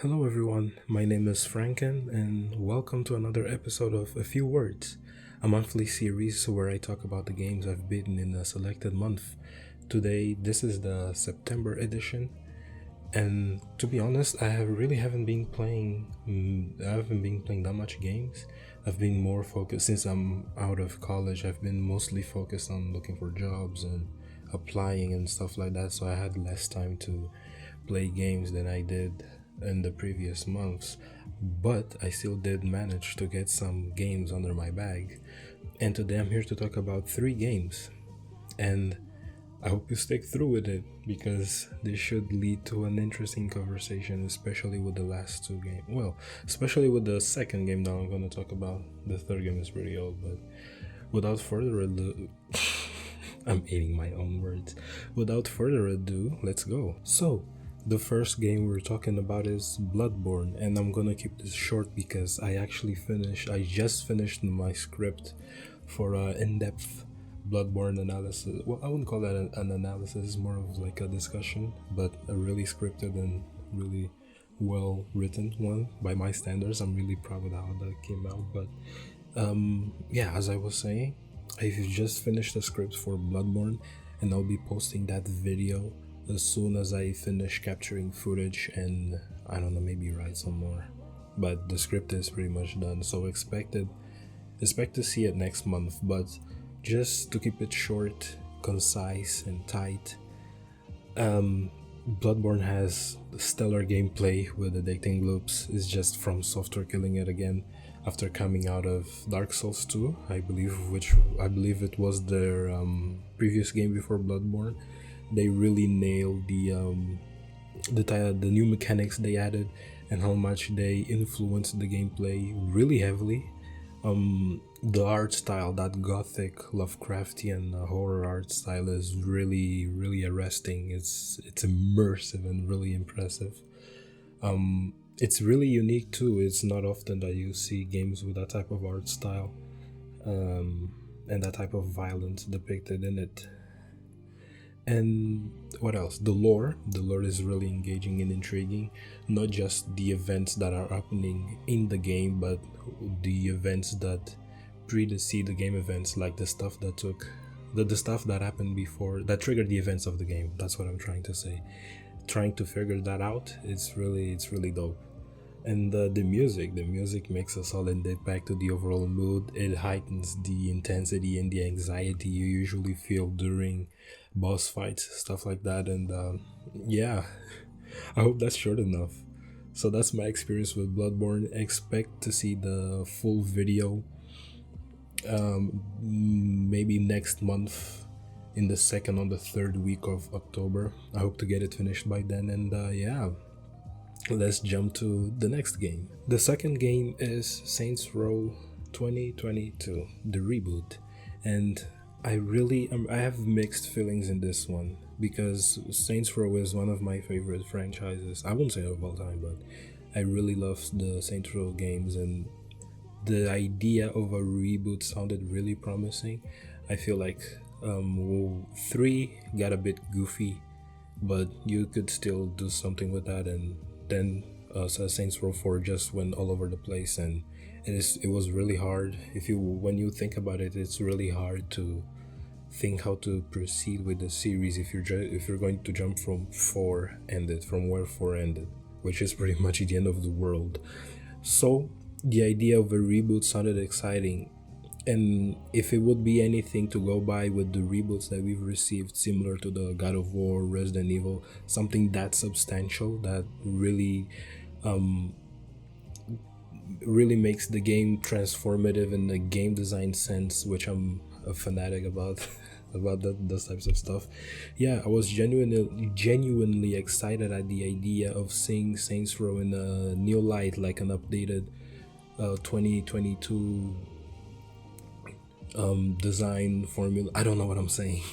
Hello, everyone. My name is Franken, and welcome to another episode of A Few Words, a monthly series where I talk about the games I've beaten in a selected month. Today, this is the September edition, and to be honest, really haven't been playing. I haven't been playing that much games. I've been more focused since I'm out of college. I've been mostly focused on looking for jobs and applying and stuff like that. So I had less time to play games than I did in the previous months. But I still did manage to get some games under my bag. And today I'm here to talk about three games. And I hope you stick through with it because this should lead to an interesting conversation, especially with the last two games. Well, especially with the second game that I'm going to talk about. The third game is pretty old, but without further ado, I'm eating my own words. Without further ado, let's go. So, the first game we're talking about is Bloodborne, and I'm gonna keep this short because I just finished my script for in-depth Bloodborne analysis. Well, I wouldn't call that an analysis, it's more of like a discussion, but a really scripted and really well written one by my standards. I'm really proud of how that came out. But yeah, as I was saying, I've just finished the script for Bloodborne, and I'll be posting that video as soon as I finish capturing footage and I don't know, maybe write some more. But the script is pretty much done, so expect to see it next month. But just to keep it short, concise, and tight, Bloodborne has stellar gameplay with addicting loops. It's just From Software killing it again after coming out of Dark Souls 2, I believe it was their previous game before Bloodborne. They really nailed the new mechanics they added and how much they influenced the gameplay really heavily. The art style, that gothic Lovecraftian horror art style, is really arresting. It's immersive and really impressive. It's really unique too. It's not often that you see games with that type of art style, and that type of violence depicted in it. And what else? The lore is really engaging and intriguing. Not just the events that are happening in the game, but the events that precede the game events, like the stuff that happened before that triggered the events of the game. That's what I'm trying to say. Trying to figure that out, it's really dope. And the music makes a solid impact to the overall mood. It heightens the intensity and the anxiety you usually feel during boss fights, stuff like that. And yeah, I hope that's short enough. So that's my experience with Bloodborne. Expect to see the full video maybe next month, in the second or the third week of October. I hope to get it finished by then. And yeah, let's jump to the next game. The second game is Saints Row 2022, the reboot. And I have mixed feelings in this one because Saints Row is one of my favorite franchises. I won't say of all time, but I really love the Saints Row games, and the idea of a reboot sounded really promising. I feel like 3 got a bit goofy, but you could still do something with that. And then Saints Row 4 just went all over the place, and it was really hard. When you think about it, it's really hard to think how to proceed with the series if you're going to jump from where 4 ended, which is pretty much the end of the world. So the idea of a reboot sounded exciting, and if it would be anything to go by with the reboots that we've received, similar to the God of War, Resident Evil, something that substantial that really makes the game transformative in the game design sense, which I'm a fanatic about about those types of stuff. Yeah, I was genuinely excited at the idea of seeing Saints Row in a new light, like an updated 2022 design formula. I don't know what I'm saying.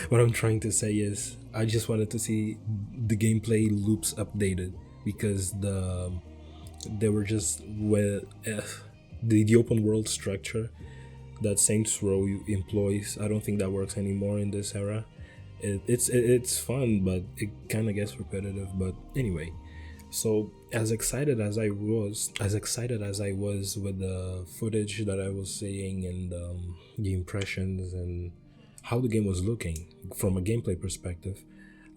What I'm trying to say is I just wanted to see the gameplay loops updated, because they were just the open world structure that Saints Row employs. I don't think that works anymore in this era. It's fun, but it kind of gets repetitive. But anyway, So as excited as I was with the footage that I was seeing and the impressions and how the game was looking from a gameplay perspective,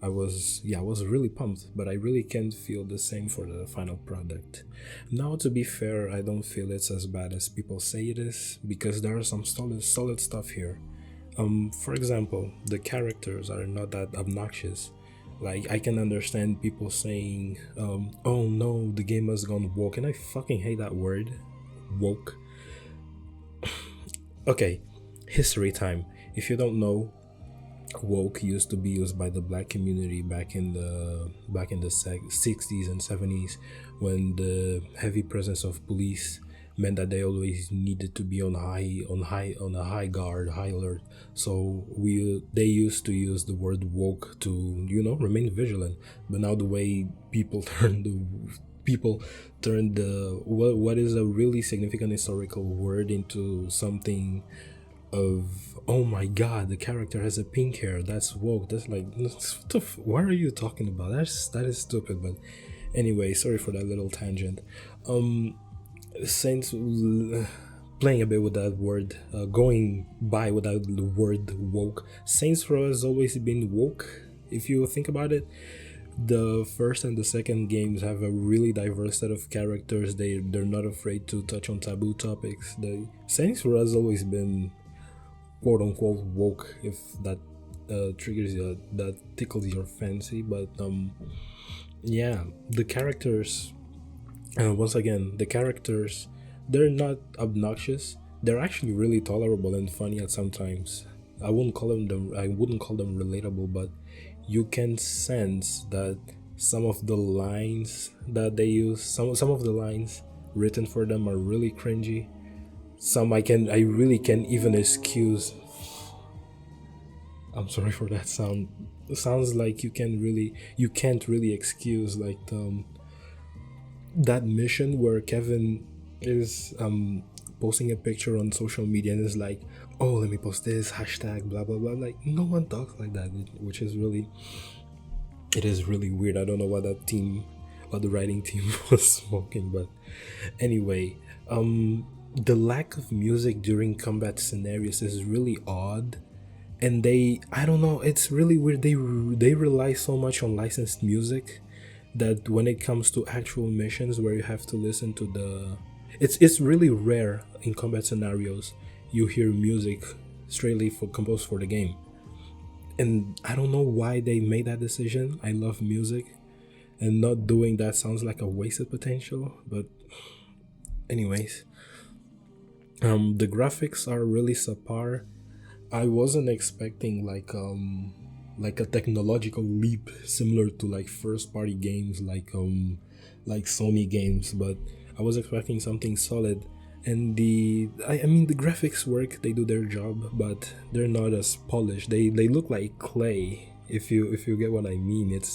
I was really pumped, but I really can't feel the same for the final product. Now, to be fair, I don't feel it's as bad as people say it is because there are some solid stuff here. For example, the characters are not that obnoxious. Like, I can understand people saying, "Oh no, the game has gone woke," and I fucking hate that word, woke. Okay, history time. If you don't know, woke used to be used by the black community back in the 60s and 70s, when the heavy presence of police meant that they always needed to be on a high guard, high alert. So they used to use the word woke to remain vigilant. But now the way people turn the what is a really significant historical word into something of, oh my god, the character has a pink hair, that's woke, that's like, what are you talking about? That is stupid. But anyway, sorry for that little tangent. Since playing a bit with that word, going by without the word woke, Saints Row has always been woke. If you think about it, the first and the second games have a really diverse set of characters. They're not afraid to touch on taboo topics. The Saints Row has always been quote unquote woke, if that triggers you, that tickles your fancy. But yeah, the characters, once again, the characters, they're not obnoxious. They're actually really tolerable and funny at sometimes. I wouldn't call them relatable, but you can sense that some of the lines that they use, some of the lines written for them are really cringy. Some I really can even excuse. I'm sorry for that sound. It sounds like you can't really excuse, like, that mission where Kevin is posting a picture on social media and is like, "Oh, let me post this hashtag blah blah blah." Like, no one talks like that, which is really, it is really weird. I don't know what the writing team was smoking, but anyway, the lack of music during combat scenarios is really odd. And I don't know, it's really weird. They rely so much on licensed music that when it comes to actual missions where you have to listen to it's really rare in combat scenarios you hear music straightly composed for the game. And I don't know why they made that decision. I love music, and not doing that sounds like a wasted potential. But anyways, the graphics are really subpar. I wasn't expecting like a technological leap similar to like first party games like Sony games, but I was expecting something solid. And I mean the graphics work, they do their job, but they're not as polished. They look like clay, if you get what I mean. It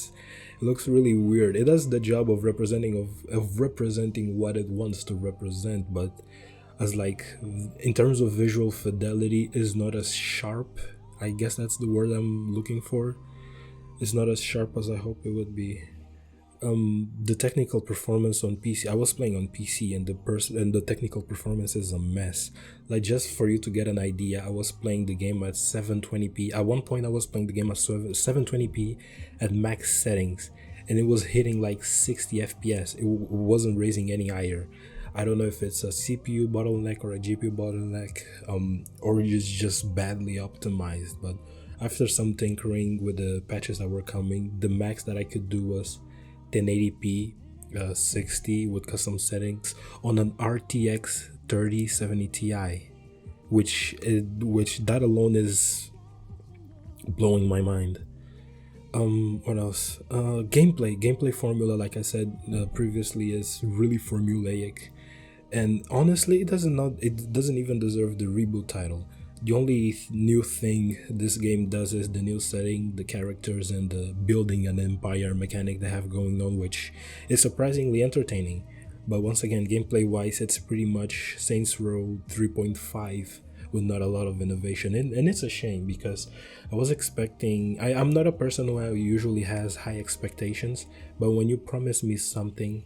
looks really weird. It does the job of representing what it wants to represent, but as like, in terms of visual fidelity, is not as sharp. I guess that's the word I'm looking for. It's not as sharp as I hope it would be. The technical performance on PC, I was playing on PC, and the technical performance is a mess. Like, just for you to get an idea, I was playing the game at 720p. At one point I was playing the game at 720p at max settings, and it was hitting like 60 fps. It wasn't raising any higher. I don't know if it's a CPU bottleneck or a GPU bottleneck, or it's just badly optimized. But after some tinkering with the patches that were coming, the max that I could do was 1080p, 60 with custom settings on an RTX 3070 Ti, which that alone is blowing my mind. What else? Gameplay formula, like I said previously, is really formulaic, and honestly, it doesn't even deserve the reboot title. The only new thing this game does is the new setting, the characters, and the building an empire mechanic they have going on, which is surprisingly entertaining. But once again, gameplay wise, it's pretty much Saints Row 3.5 with not a lot of innovation. And it's a shame because I was expecting. I'm not a person who usually has high expectations, but when you promise me something,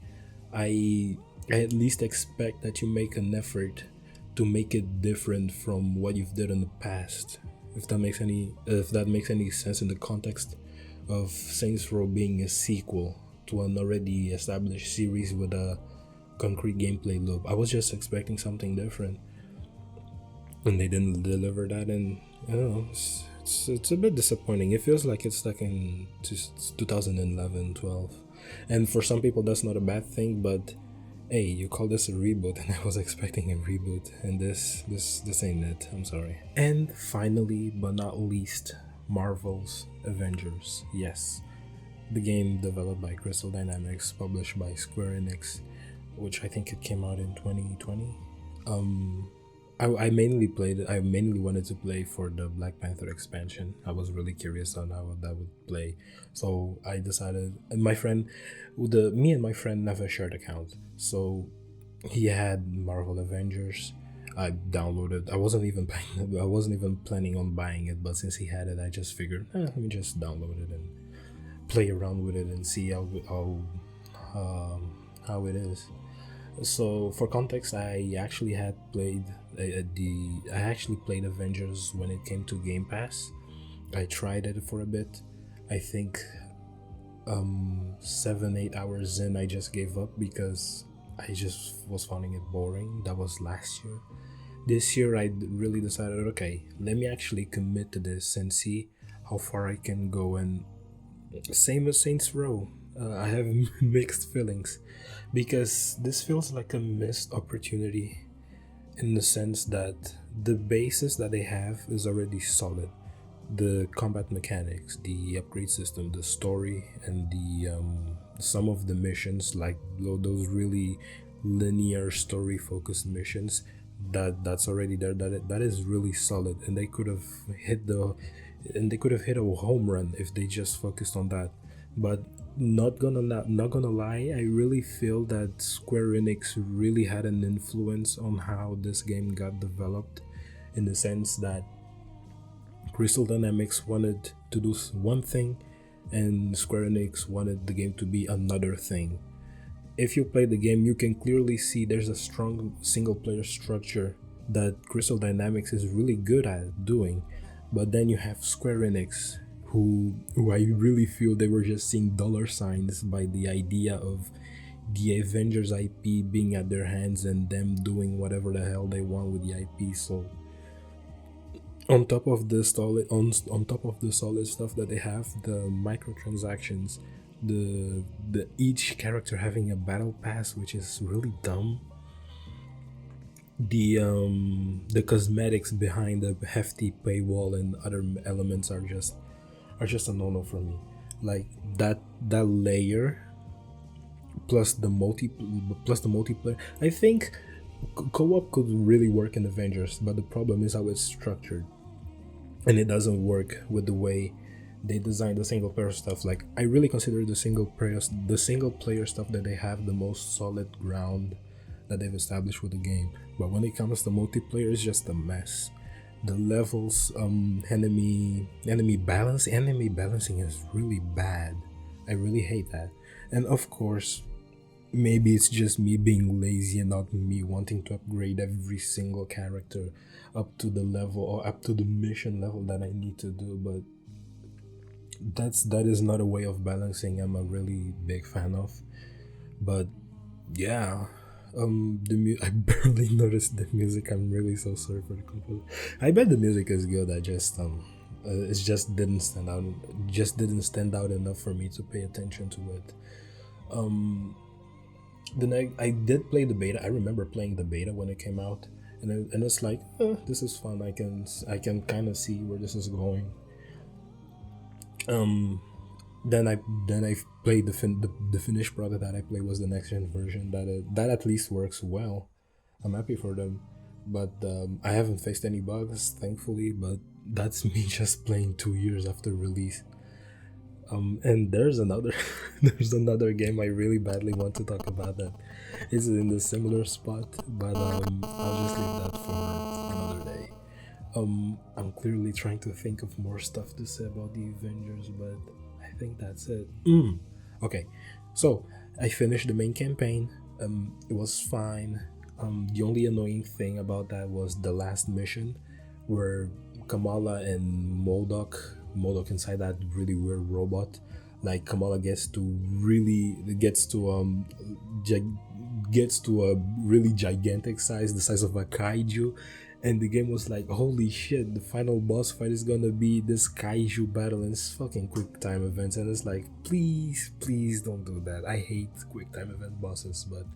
I I at least expect that you make an effort to make it different from what you've did in the past. If that makes any sense in the context of Saints Row being a sequel to an already established series with a concrete gameplay loop. I was just expecting something different, and they didn't deliver that. And I don't know, it's a bit disappointing. It feels like it's stuck in just 2011, 12, and for some people that's not a bad thing. But hey, you call this a reboot, and I was expecting a reboot, and this ain't it. I'm sorry. And finally, but not least, Marvel's Avengers. Yes, the game developed by Crystal Dynamics, published by Square Enix, which I think it came out in 2020. I mainly played it. I mainly wanted to play for the Black Panther expansion. I was really curious on how that would play, so I decided. And me and my friend never shared account, so he had Marvel Avengers. I downloaded. I wasn't even planning on buying it, but since he had it, I just figured, let me just download it and play around with it and see how it is. So for context, I actually played Avengers when it came to Game Pass. I tried it for a bit. I think 7-8 hours in, I just gave up because I just was finding it boring. That was last year. This year I really decided, okay, let me actually commit to this and see how far I can go. And same as Saints Row, I have mixed feelings because this feels like a missed opportunity in the sense that the basis that they have is already solid. The combat mechanics, the upgrade system, the story, and the some of the missions, like those really linear story focused missions, that's already there. That is really solid, and they could have hit a home run if they just focused on that. But not gonna lie, I really feel that Square Enix really had an influence on how this game got developed, in the sense that Crystal Dynamics wanted to do one thing, and Square Enix wanted the game to be another thing. If you play the game, you can clearly see there's a strong single player structure that Crystal Dynamics is really good at doing, but then you have Square Enix, who I really feel they were just seeing dollar signs by the idea of the Avengers IP being at their hands and them doing whatever the hell they want with the IP. So on top of the solid stuff that they have, the microtransactions, the each character having a battle pass, which is really dumb. The cosmetics behind the hefty paywall and other elements are just a no-no for me. Like that layer plus the multiplayer. I think co-op could really work in Avengers, but the problem is how it's structured, and it doesn't work with the way they design the single player stuff. Like, I really consider the single player stuff that they have the most solid ground that they've established with the game. But when it comes to multiplayer, it's just a mess. The levels, enemy balancing is really bad. I really hate that. And of course, maybe it's just me being lazy and not me wanting to upgrade every single character up to the level or up to the mission level that I need to do, but that is not a way of balancing I'm a really big fan of. But yeah, I barely noticed the music. I'm really so sorry for the composer. I bet the music is good. I just it just didn't stand out. Enough for me to pay attention to it. Then I did play the beta. I remember playing the beta when it came out, and it's like, this is fun. I can kind of see where this is going. Then I played the finished product that I played was the next gen version that at least works well. I'm happy for them, but I haven't faced any bugs, thankfully. But that's me just playing 2 years after release. And there's another game I really badly want to talk about that is in the similar spot, but I'll just leave that for another day. I'm clearly trying to think of more stuff to say about the Avengers, but I think that's it. Okay, so I finished the main campaign. It was fine. The only annoying thing about that was the last mission, where Kamala and Modok inside that really weird robot. Like Kamala gets to a really gigantic size, the size of a kaiju, and the game was like, holy shit, the final boss fight is gonna be this kaiju battle, and it's fucking quick time events, and it's like, please don't do that. I hate quick time event bosses. But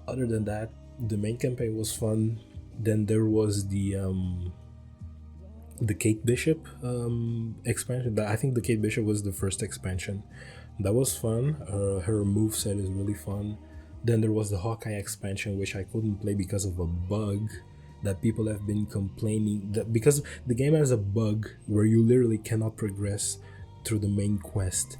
other than that, the main campaign was fun. Then there was the Kate Bishop expansion. I think the Kate Bishop was the first expansion. That was fun. Her moveset is really fun. Then there was the Hawkeye expansion, which I couldn't play because of a bug that people have been complaining that, because the game has a bug where you literally cannot progress through the main quest,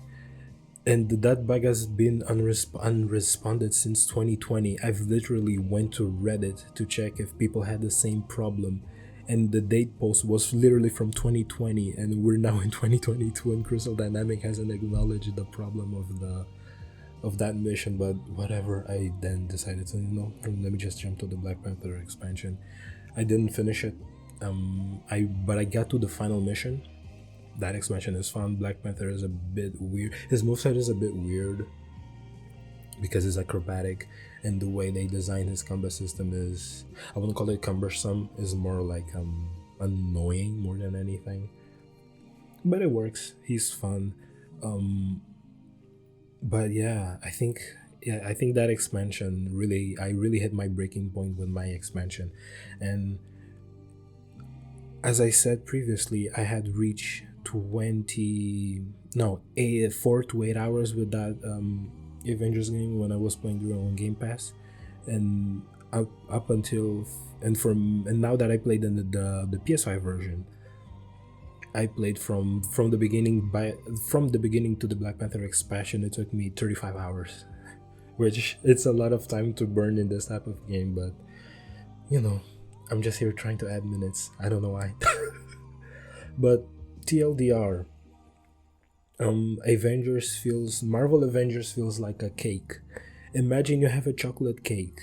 and that bug has been unresponded since 2020. I've literally went to Reddit to check if people had the same problem, and the date post was literally from 2020, and we're now in 2022, and Crystal Dynamic hasn't acknowledged the problem of that mission. But whatever, I then decided to, let me just jump to the Black Panther expansion. I didn't finish it, but I got to the final mission. That expansion is fun. Black Panther is a bit weird. His moveset is a bit weird because it's acrobatic, and the way they design his combat system is, I wouldn't call it cumbersome, is more like annoying more than anything. But it works. He's fun. But yeah, I think that expansion I really hit my breaking point with my expansion. And as I said previously, I had reached 4 to 8 hours with that Avengers game when I was playing during on Game Pass, and up until and now that I played in the PS5 version, I played from the beginning to the Black Panther expansion. It took me 35 hours, which it's a lot of time to burn in this type of game, but I'm just here trying to add minutes. I don't know why. But TLDR, Marvel Avengers feels like a cake. Imagine you have a chocolate cake.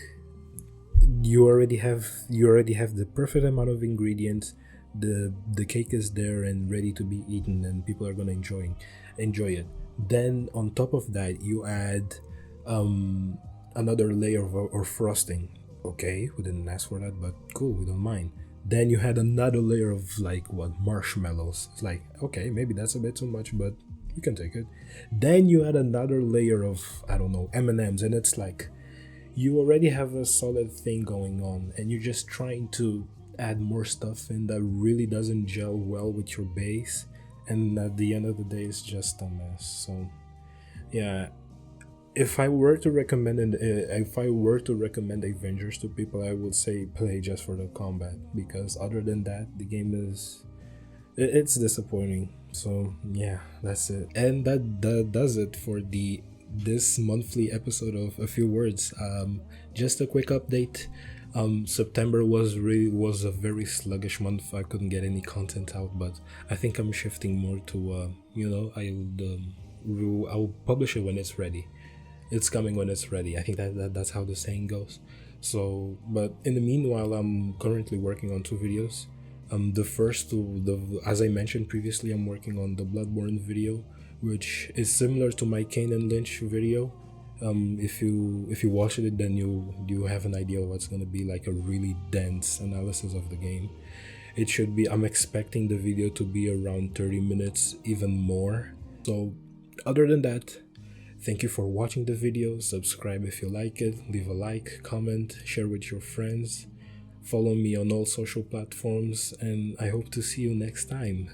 You already have the perfect amount of ingredients. The cake is there and ready to be eaten, and people are gonna enjoy it. Then on top of that, you add another layer of frosting. Okay, we didn't ask for that, but cool, we don't mind. Then you had another layer of marshmallows. It's like, okay, maybe that's a bit too much, but you can take it. Then you add another layer of, I don't know, M&Ms, and it's like, you already have a solid thing going on, and you're just trying to add more stuff in that really doesn't gel well with your base, and at the end of the day, it's just a mess. So yeah, if I were to recommend Avengers to people, I would say play just for the combat, because other than that, the game it's disappointing. So yeah, that's it, and that does it for this monthly episode of A Few Words. Just a quick update. September was a very sluggish month. I couldn't get any content out, but I think I'm shifting more to I'll publish it when it's ready. It's coming when it's ready. I think that's how the saying goes. So, but in the meanwhile, I'm currently working on 2 videos. The first two, as I mentioned previously, I'm working on the Bloodborne video, which is similar to my Kane and Lynch video. If you watch it, then you have an idea of what's gonna be like, a really dense analysis of the game. It should be. I'm expecting the video to be around 30 minutes, even more. So, other than that, thank you for watching the video. Subscribe if you like it. Leave a like, comment, share with your friends. Follow me on all social platforms, and I hope to see you next time.